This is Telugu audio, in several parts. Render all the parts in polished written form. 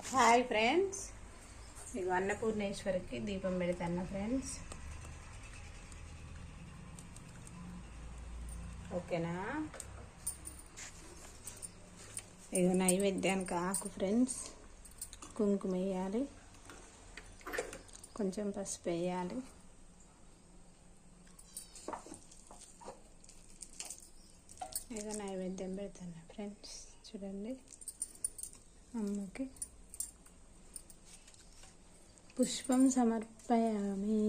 హాయ్ ఫ్రెండ్స్, ఇక అన్నపూర్ణేశ్వరికి దీపం పెడతాను ఫ్రెండ్స్. ఓకేనా? ఇక నైవేద్యానికి ఆకు ఫ్రెండ్స్, కుంకుమ వేయాలి, కొంచెం పసుపు వేయాలి. ఇక నైవేద్యం పెడతాను ఫ్రెండ్స్. చూడండి, అమ్మకి పుష్పం సమర్పయామి,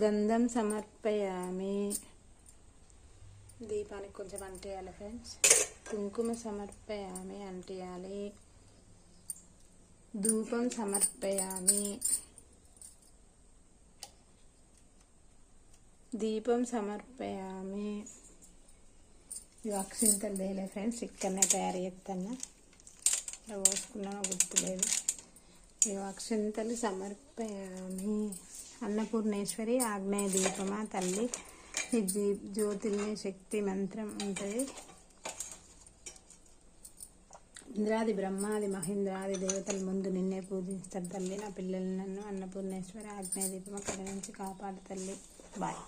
గంధం సమర్పయామి. దీపానికి కొంచెం అంటేయాలి ఫ్రెండ్స్. కుంకుమ సమర్పయామి అంటేయాలి. ధూపం సమర్పయామి, దీపం సమర్పయామి. ఇవి అక్షింతలు వేయలే ఫ్రెండ్స్, ఇక్కడనే తయారు చేస్తాను. ఇలా పోసుకున్నాను గుర్తులేదు. ఇవి అక్షింతలు సమర్పయామి. అన్నపూర్ణేశ్వరి ఆగ్నేయ దీపమా తల్లి, ఈ జ్యోతిర్మయ శక్తి మంత్రం ఉంటుంది. ఇంద్రాది బ్రహ్మాది మహేంద్రాది దేవతల ముందు నిన్నే పూజిస్తారు తల్లి. నా పిల్లలు నన్ను అన్నపూర్ణేశ్వరి ఆగ్నేయ దీపం అక్కడి నుంచి కాపాడు తల్లి. బాయ్.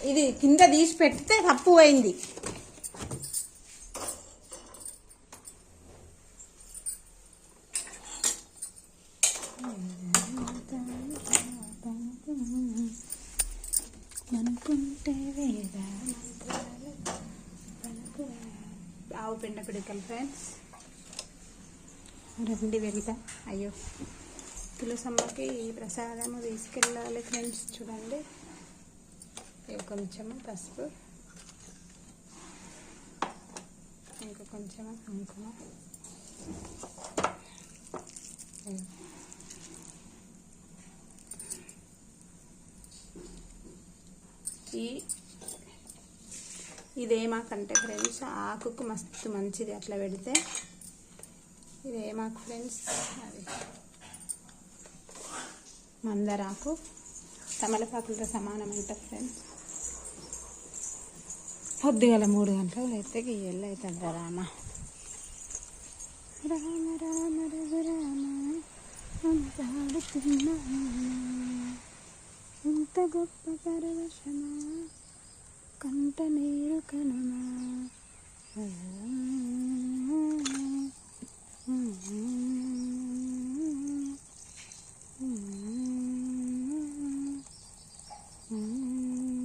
ఇది కింద తీసి పెడితే తప్పు అయింది. ఆవు పిండ పిడికలు ఫ్రెండ్స్, రండి వెళ్తా. అయ్యో, తులసమ్మకి ప్రసాదము తీసుకెళ్ళాలి ఫ్రెండ్స్. చూడండి, కొంచెము పసుపు, ఇంకా కొంచెము కుంకుమ. ఇదేమాకంటే ఫ్రెండ్స్, ఆకుకు మస్తు మంచిది అట్లా పెడితే. ఇదేమాకు ఫ్రెండ్స్, అది మందారాకు తమలపాకులతో సమానం అంటారు ఫ్రెండ్స్. పొద్దుగల 3 గంటలకు అయితే గీయల్లో అవుతుంది. రామ రామ రామ రఘురామ అంతాడుతున్నా, ఇంత గొప్ప పరవశమా కంటనే